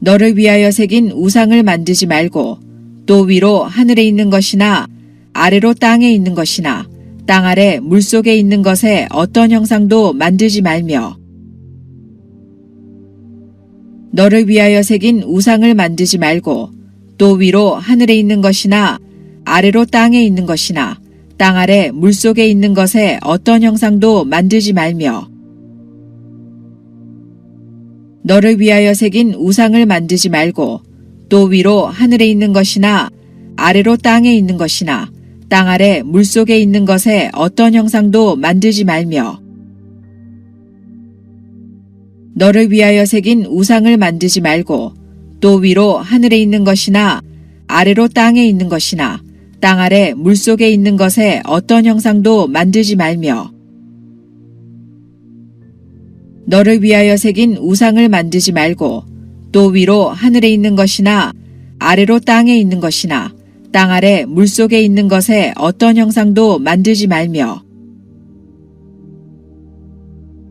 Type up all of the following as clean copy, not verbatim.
너를 위하여 새긴 우상을 만들지 말고 또 위로 하늘에 있는 것이나 아래로 땅에 있는 것이나 땅 아래 물속에 있는 것에 어떤 형상도 만들지 말며 너를 위하여 새긴 우상을 만들지 말고 또 위로 하늘에 있는 것이나 아래로 땅에 있는 것이나 땅 아래 물속에 있는 것에 어떤 형상도 만들지 말며 너를 위하여 새긴 우상을 만들지 말고 또 위로 하늘에 있는 것이나 아래로 땅에 있는 것이나 땅 아래 물속에 있는 것에 어떤 형상도 만들지 말며 너를 위하여 새긴 우상을 만들지 말고 또 위로 하늘에 있는 것이나 아래로 땅에 있는 것이나 땅 아래 물속에 있는 것에 어떤 형상도 만들지 말며 너를 위하여 새긴 우상을 만들지 말고 또 위로 하늘에 있는 것이나 아래로 땅에 있는 것이나 땅 아래 물속에 있는 것에 어떤 형상도 만들지 말며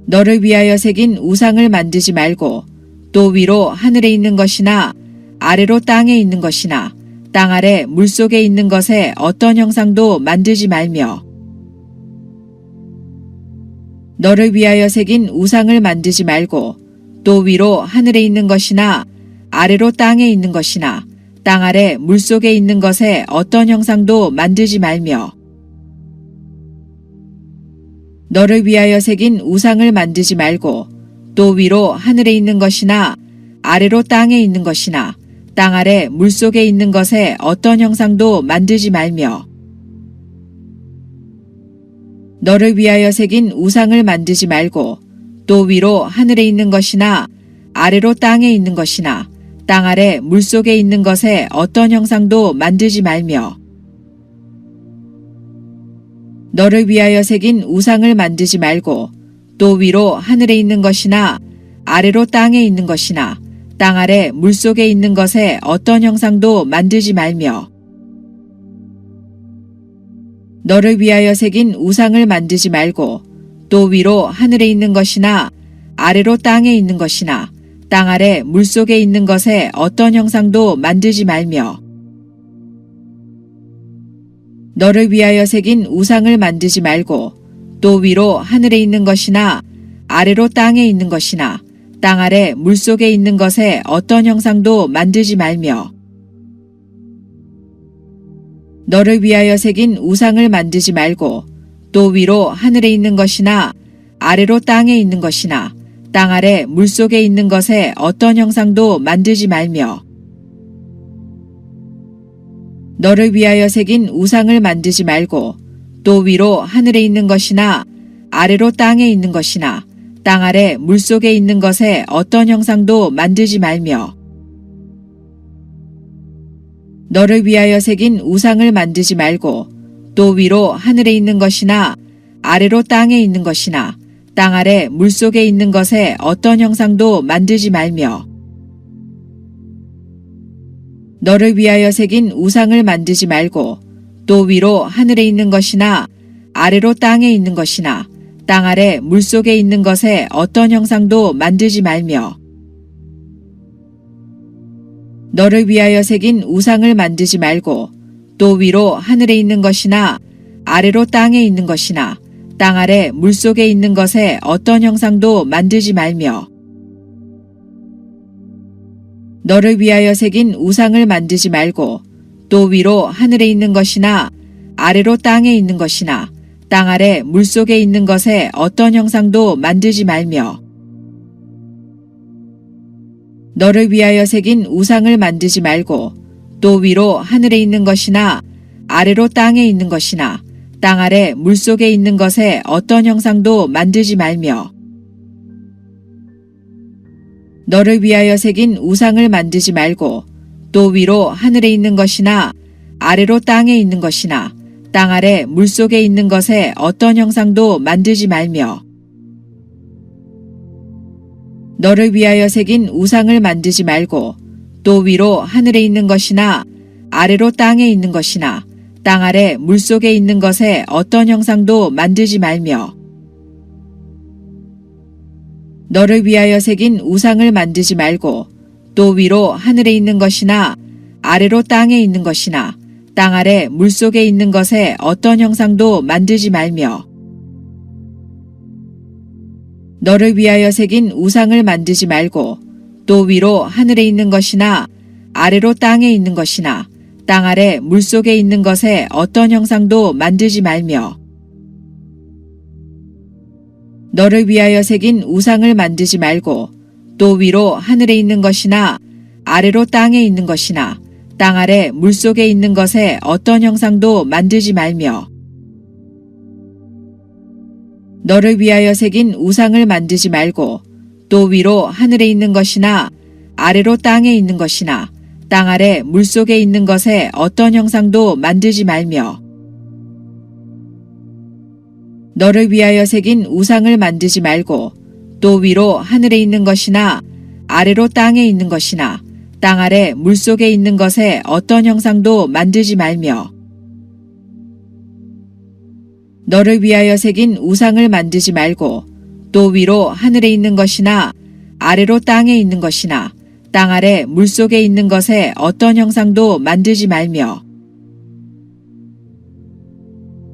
너를 위하여 새긴 우상을 만들지 말고 또 위로 하늘에 있는 것이나 아래로 땅에 있는 것이나 땅 아래 물속에 있는 것에 어떤 형상도 만들지 말며 너를 위하여 새긴 우상을 만들지 말고 또 위로 하늘에 있는 것이나 아래로 땅에 있는 것이나 땅 아래 물속에 있는 것에 어떤 형상도 만들지 말며 너를 위하여 새긴 우상을 만들지 말고 또 위로 하늘에 있는 것이나 아래로 땅에 있는 것이나 땅 아래 물속에 있는 것에 어떤 형상도 만들지 말며 너를 위하여 새긴 우상을 만들지 말고 또 위로 하늘에 있는 것이나 아래로 땅에 있는 것이나 땅 아래 물속에 있는 것에 어떤 형상도 만들지 말며 너를 위하여 새긴 우상을 만들지 말고 또 위로 하늘에 있는 것이나 아래로 땅에 있는 것이나 땅 아래 물속에 있는 것에 어떤 형상도 만들지 말며 너를 위하여 새긴 우상을 만들지 말고 또 위로 하늘에 있는 것이나 아래로 땅에 있는 것이나 땅 아래 물속에 있는 것에 어떤 형상도 만들지 말며 너를 위하여 새긴 우상을 만들지 말고 또 위로 하늘에 있는 것이나 아래로 땅에 있는 것이나 땅 아래 물속에 있는 것에 어떤 형상도 만들지 말며 너를 위하여 새긴 우상을 만들지 말고 또 위로 하늘에 있는 것이나 아래로 땅에 있는 것이나 땅 아래 물속에 있는 것에 어떤 형상도 만들지 말며 너를 위하여 새긴 우상을 만들지 말고 또 위로 하늘에 있는 것이나 아래로 땅에 있는 것이나 땅 아래 물속에 있는 것에 어떤 형상도 만들지 말며 너를 위하여 새긴 우상을 만들지 말고 또 위로 하늘에 있는 것이나 아래로 땅에 있는 것이나 땅 아래 물속에 있는 것에 어떤 형상도 만들지 말며 너를 위하여 새긴 우상을 만들지 말고 또 위로 하늘에 있는 것이나 아래로 땅에 있는 것이나 땅 아래 물속에 있는 것에 어떤 형상도 만들지 말며 너를 위하여 새긴 우상을 만들지 말고 또 위로 하늘에 있는 것이나 아래로 땅에 있는 것이나 땅 아래 물속에 있는 것에 어떤 형상도 만들지 말며 너를 위하여 새긴 우상을 만들지 말고 또 위로 하늘에 있는 것이나 아래로 땅에 있는 것이나 땅 아래 물속에 있는 것에 어떤 형상도 만들지 말며 너를 위하여 새긴 우상을 만들지 말고 또 위로 하늘에 있는 것이나 아래로 땅에 있는 것이나 땅 아래 물속에 있는 것에 어떤 형상도 만들지 말며 너를 위하여 새긴 우상을 만들지 말고 또 위로 하늘에 있는 것이나 아래로 땅에 있는 것이나 땅 아래 물속에 있는 것에 어떤 형상도 만들지 말며 너를 위하여 새긴 우상을 만들지 말고 또 위로 하늘에 있는 것이나 아래로 땅에 있는 것이나 땅 아래 물속에 있는 것에 어떤 형상도 만들지 말며 너를 위하여 새긴 우상을 만들지 말고 또 위로 하늘에 있는 것이나 아래로 땅에 있는 것이나 땅 아래 물속에 있는 것에 어떤 형상도 만들지 말며 너를 위하여 새긴 우상을 만들지 말고 또 위로 하늘에 있는 것이나 아래로 땅에 있는 것이나 땅 아래 물속에 있는 것에 어떤 형상도 만들지 말며 너를 위하여 새긴 우상을 만들지 말고 또 위로 하늘에 있는 것이나 아래로 땅에 있는 것이나 땅 아래 물속에 있는 것에 어떤 형상도 만들지 말며 너를 위하여 새긴 우상을 만들지 말고 또 위로 하늘에 있는 것이나 아래로 땅에 있는 것이나 땅 아래 물속에 있는 것에 어떤 형상도 만들지 말며 너를 위하여 새긴 우상을 만들지 말고 또 위로 하늘에 있는 것이나 아래로 땅에 있는 것이나 땅 아래 물속에 있는 것에 어떤 형상도 만들지 말며 너를 위하여 새긴 우상을 만들지 말고 또 위로 하늘에 있는 것이나 아래로 땅에 있는 것이나 땅 아래 물속에 있는 것에 어떤 형상도 만들지 말며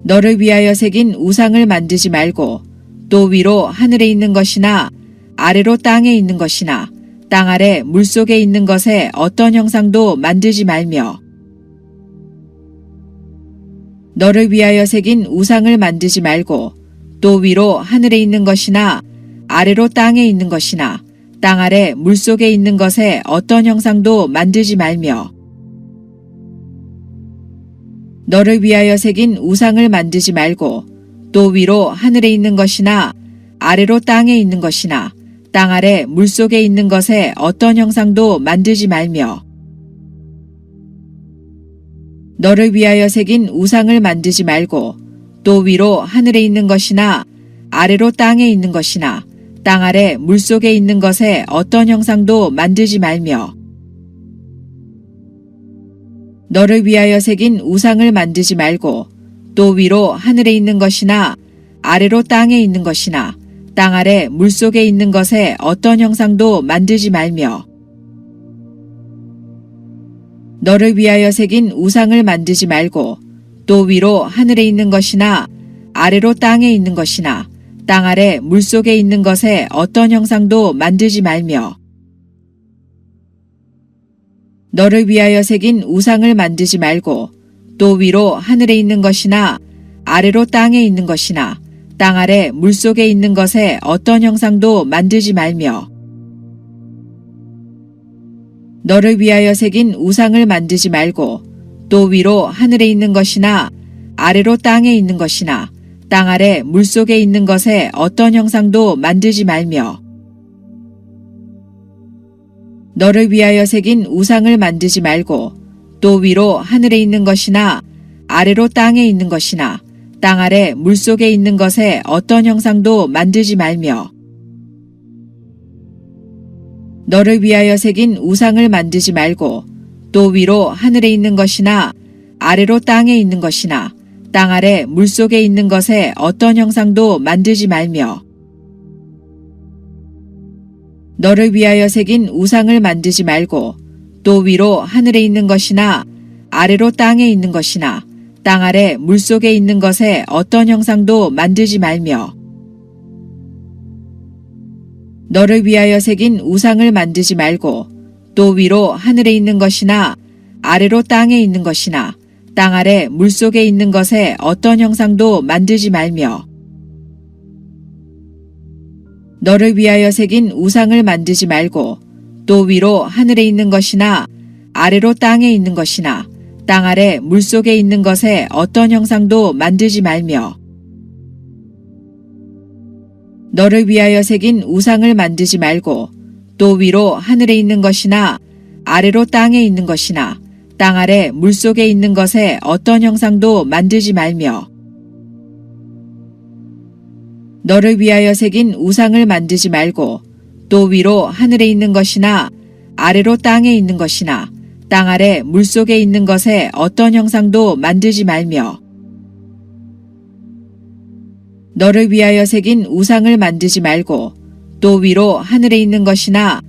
너를 위하여 새긴 우상을 만들지 말고 또 위로 하늘에 있는 것이나 아래로 땅에 있는 것이나 땅 아래 물속에 있는 것에 어떤 형상도 만들지 말며 너를 위하여 새긴 우상을 만들지 말고 또 위로 하늘에 있는 것이나 아래로 땅에 있는 것이나 땅 아래 물속에 있는 것에 어떤 형상도 만들지 말며 너를 위하여 새긴 우상을 만들지 말고 또 위로 하늘에 있는 것이나 아래로 땅에 있는 것이나 땅 아래 물속에 있는 것에 어떤 형상도 만들지 말며 너를 위하여 새긴 우상을 만들지 말고 또 위로 하늘에 있는 것이나 아래로 땅에 있는 것이나 땅 아래 물속에 있는 것에 어떤 형상도 만들지 말며 너를 위하여 새긴 우상을 만들지 말고 또 위로 하늘에 있는 것이나 아래로 땅에 있는 것이나 땅 아래 물속에 있는 것에 어떤 형상도 만들지 말며 너를 위하여 새긴 우상을 만들지 말고 또 위로 하늘에 있는 것이나 아래로 땅에 있는 것이나 땅 아래 물속에 있는 것에 어떤 형상도 만들지 말며 너를 위하여 새긴 우상을 만들지 말고 또 위로 하늘에 있는 것이나 아래로 땅에 있는 것이나 땅 아래 물속에 있는 것에 어떤 형상도 만들지 말며 너를 위하여 새긴 우상을 만들지 말고 또 위로 하늘에 있는 것이나 아래로 땅에 있는 것이나 땅 아래 물속에 있는 것에 어떤 형상도 만들지 말며 너를 위하여 새긴 우상을 만들지 말고 또 위로 하늘에 있는 것이나 아래로 땅에 있는 것이나 땅 아래 물속에 있는 것에 어떤 형상도 만들지 말며 너를 위하여 새긴 우상을 만들지 말고 또 위로 하늘에 있는 것이나 아래로 땅에 있는 것이나 땅 아래 물속에 있는 것에 어떤 형상도 만들지 말며 너를 위하여 새긴 우상을 만들지 말고 또 위로 하늘에 있는 것이나 아래로 땅에 있는 것이나 땅 아래 물속에 있는 것에 어떤 형상도 만들지 말며 너를 위하여 새긴 우상을 만들지 말고 또 위로 하늘에 있는 것이나 아래로 땅에 있는 것이나 땅 아래 물속에 있는 것에 어떤 형상도 만들지 말며 너를 위하여 새긴 우상을 만들지 말고 또 위로 하늘에 있는 것이나 아래로 땅에 있는 것이나 땅 아래 물속에 있는 것에 어떤 형상도 만들지 말며 너를 위하여 새긴 우상을 만들지 말고 또 위로 하늘에 있는 것이나 아래로 땅에 있는 것이나 땅 아래 물속에 있는 것에 어떤 형상도 만들지 말며 너를 위하여 새긴 우상을 만들지 말고 또 위로 하늘에 있는 것이나 아래로 땅에 있는 것이나 땅 아래 물속에 있는 것에 어떤 형상도 만들지 말며 너를 위하여 새긴 우상을 만들지 말고 또 위로 하늘에 있는 것이나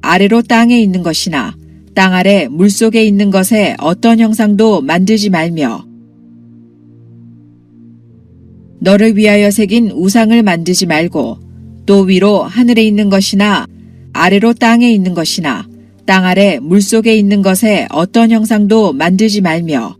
아래로 땅에 있는 것이나 땅 아래 물속에 있는 것의 어떤 형상도 만들지 말며 너를 위하여 새긴 우상을 만들지 말고 또 위로 하늘에 있는 것이나 아래로 땅에 있는 것이나 땅 아래 물속에 있는 것의 어떤 형상도 만들지 말며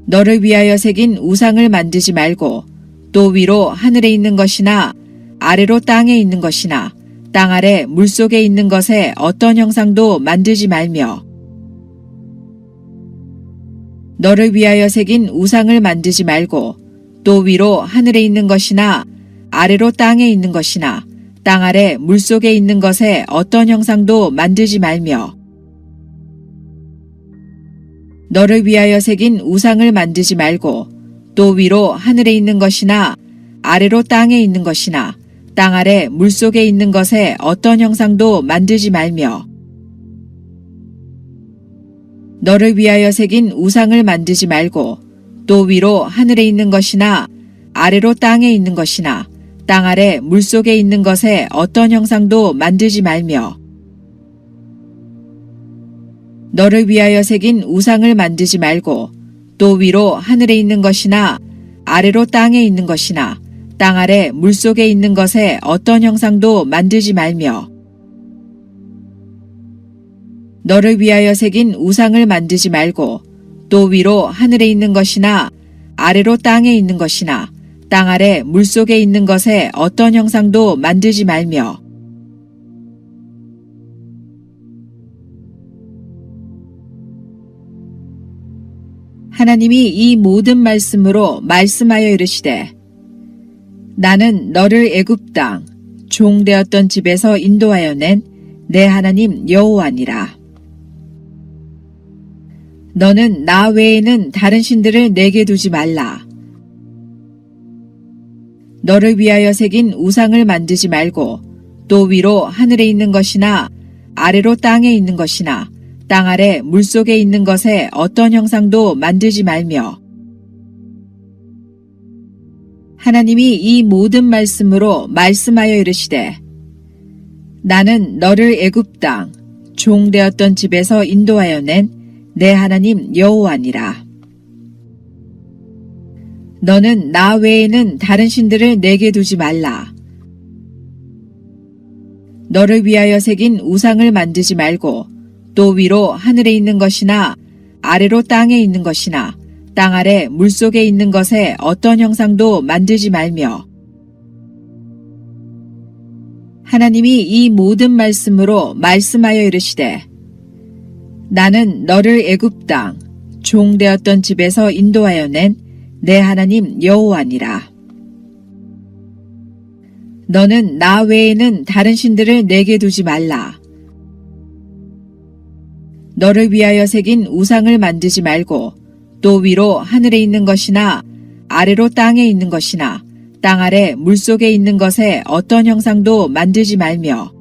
너를 위하여 새긴 우상을 만들지 말고 또 위로 하늘에 있는 것이나 아래로 땅에 있는 것이나 땅 아래 물속에 있는 것의 어떤 형상도 만들지 말며 너를 위하여 새긴 우상을 만들지 말고 또 위로 하늘에 있는 것이나 아래로 땅에 있는 것이나 땅 아래 물속에 있는 것의 어떤 형상도 만들지 말며 너를 위하여 새긴 우상을 만들지 말고 또 위로 하늘에 있는 것이나 아래로 땅에 있는 것이나 땅 아래 물속에 있는 것의 어떤 형상도 만들지 말며 너를 위하여 새긴 우상을 만들지 말고 또 위로 하늘에 있는 것이나 아래로 땅에 있는 것이나 땅 아래 물속에 있는 것의 어떤 형상도 만들지 말며 너를 위하여 새긴 우상을 만들지 말고 또 위로 하늘에 있는 것이나 아래로 땅에 있는 것이나 땅 아래 물속에 있는 것의 어떤 형상도 만들지 말며 너를 위하여 새긴 우상을 만들지 말고 또 위로 하늘에 있는 것이나 아래로 땅에 있는 것이나 땅 아래 물속에 있는 것의 어떤 형상도 만들지 말며 하나님이 이 모든 말씀으로 말씀하여 이르시되 나는 너를 애굽 땅 종되었던 집에서 인도하여 낸 내 하나님 여호와니라. 너는 나 외에는 다른 신들을 내게 두지 말라. 너를 위하여 새긴 우상을 만들지 말고 또 위로 하늘에 있는 것이나 아래로 땅에 있는 것이나 땅 아래 물속에 있는 것의 어떤 형상도 만들지 말며 하나님이 이 모든 말씀으로 말씀하여 이르시되 나는 너를 애굽 땅 종되었던 집에서 인도하여 낸 내 하나님 여호와니라. 너는 나 외에는 다른 신들을 내게 두지 말라. 너를 위하여 새긴 우상을 만들지 말고 또 위로 하늘에 있는 것이나 아래로 땅에 있는 것이나 땅 아래 물속에 있는 것의 어떤 형상도 만들지 말며 하나님이 이 모든 말씀으로 말씀하여 이르시되 나는 너를 애굽 땅 종되었던 집에서 인도하여 낸 내 하나님 여호와니라. 너는 나 외에는 다른 신들을 내게 두지 말라. 너를 위하여 새긴 우상을 만들지 말고 또 위로 하늘에 있는 것이나 아래로 땅에 있는 것이나 땅 아래 물속에 있는 것의 어떤 형상도 만들지 말며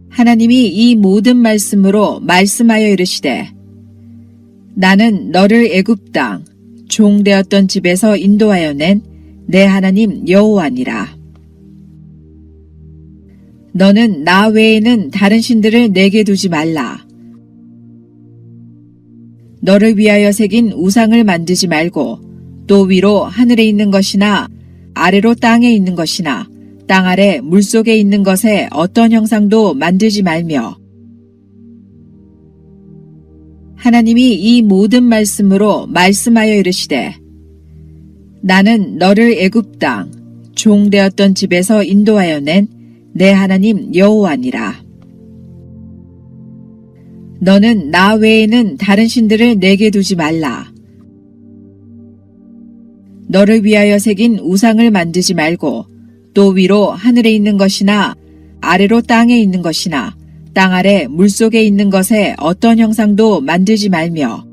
하나님이 이 모든 말씀으로 말씀하여 이르시되 나는 너를 애굽 땅 종되었던 집에서 인도하여 낸 내 하나님 여호와니라. 너는 나 외에는 다른 신들을 내게 두지 말라. 너를 위하여 새긴 우상을 만들지 말고 또 위로 하늘에 있는 것이나 아래로 땅에 있는 것이나 땅 아래 물속에 있는 것의 어떤 형상도 만들지 말며 하나님이 이 모든 말씀으로 말씀하여 이르시되 나는 너를 애굽 땅 종되었던 집에서 인도하여 낸 내 하나님 여호와니라. 너는 나 외에는 다른 신들을 내게 두지 말라. 너를 위하여 새긴 우상을 만들지 말고 또 위로 하늘에 있는 것이나 아래로 땅에 있는 것이나 땅 아래 물속에 있는 것의 어떤 형상도 만들지 말며